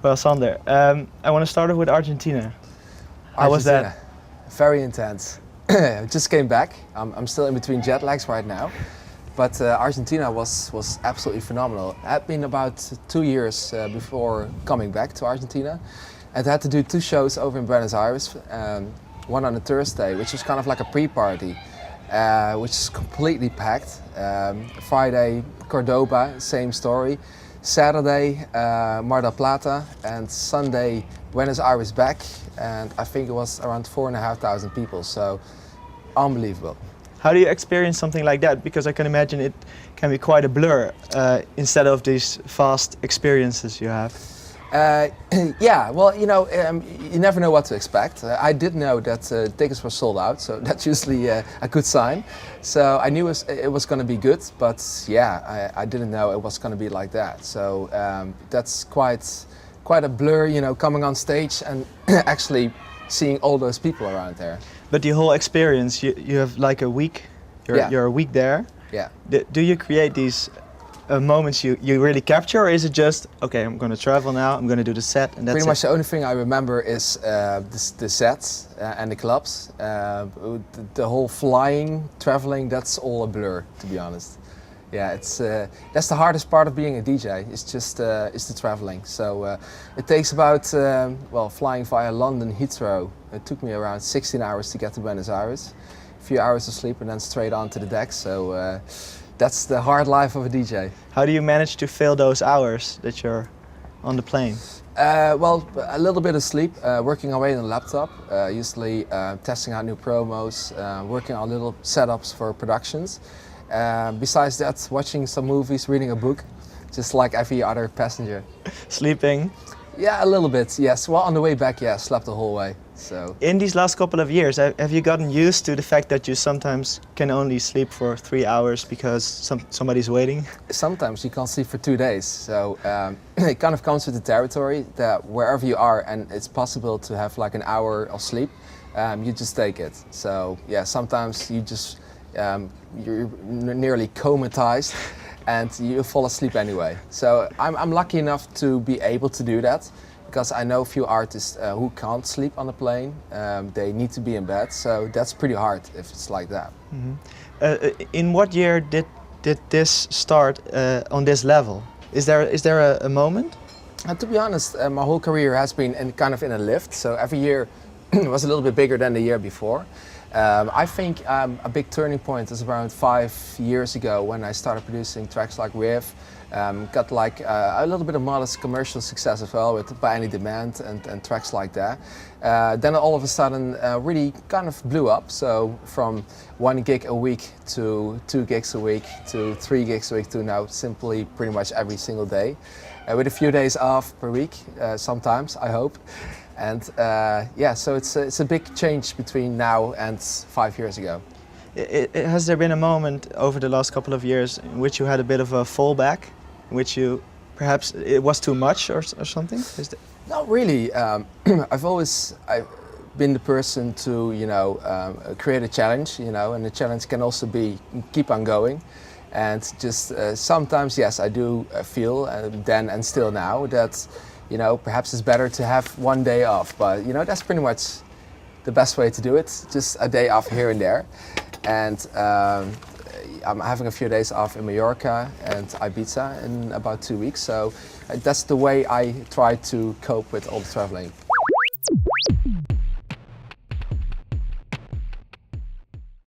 Well, Sander, I want to start off with Argentina. How was that? Very intense. Just came back. I'm still in between jet lags right now. But Argentina was absolutely phenomenal. It had been about 2 years before coming back to Argentina. And I had to do 2 shows over in Buenos Aires. One on a Thursday, which was kind of like a pre-party, which is completely packed. Friday, Cordoba, same story. Saturday, Mar del Plata, and Sunday, Buenos Aires back. And I think it was around 4,500 people, so unbelievable. How do you experience something like that? Because I can imagine it can be quite a blur instead of these fast experiences you have. Yeah, well, you know, you never know what to expect. I did know that tickets were sold out, so that's usually a good sign. So I knew it was going to be good, but yeah, I didn't know it was going to be like that. So that's quite a blur, you know, coming on stage and actually seeing all those people around there. But the whole experience, you have like a week, you're a week there. Yeah. Do you create these moments you really capture, or is it just, okay, I'm going to travel now, I'm going to do the set, and that's Pretty much it? the only thing I remember is the sets and the clubs. The whole flying, traveling, that's all a blur, to be honest. Yeah, that's the hardest part of being a DJ. It's just the traveling. So it takes about flying via London Heathrow. It took me around 16 hours to get to Buenos Aires. A few hours of sleep and then straight onto the deck. So that's the hard life of a DJ. How do you manage to fill those hours that you're on the plane? Well, a little bit of sleep, working away on the laptop, usually testing out new promos, working on little setups for productions. Besides that, watching some movies, reading a book, just like every other passenger. Sleeping? Yeah, a little bit, yes. Well, on the way back, yeah, slept the whole way. So. In these last couple of years, have you gotten used to the fact that you sometimes can only sleep for 3 hours because somebody's waiting? Sometimes you can't sleep for 2 days. So it kind of comes with the territory that wherever you are and it's possible to have like an hour of sleep, you just take it. So yeah, sometimes you just you're nearly comatized and you fall asleep anyway. So I'm lucky enough to be able to do that because I know a few artists who can't sleep on a plane. They need to be in bed, so that's pretty hard if it's like that. Mm-hmm. In what year did this start on this level? Is there a moment? To be honest, my whole career has been in a lift, so every year was a little bit bigger than the year before. I think a big turning point was around 5 years ago when I started producing tracks like Riff. Got like a little bit of modest commercial success as well with By Any Demand and tracks like that. Then all of a sudden really kind of blew up. So from 1 gig a week to 2 gigs a week to 3 gigs a week to now simply pretty much every single day. With a few days off per week, sometimes, I hope. And yeah, so it's a big change between now and 5 years ago. Has there been a moment over the last couple of years in which you had a bit of a fallback, in which you perhaps it was too much or something? Not really. I've been the person to create a challenge, and the challenge can also be keep on going. And just sometimes, yes, I do feel then and still now that perhaps it's better to have 1 day off, but that's pretty much the best way to do it, just a day off here and there. And I'm having a few days off in Mallorca and Ibiza in about 2 weeks, so that's the way I try to cope with all the traveling.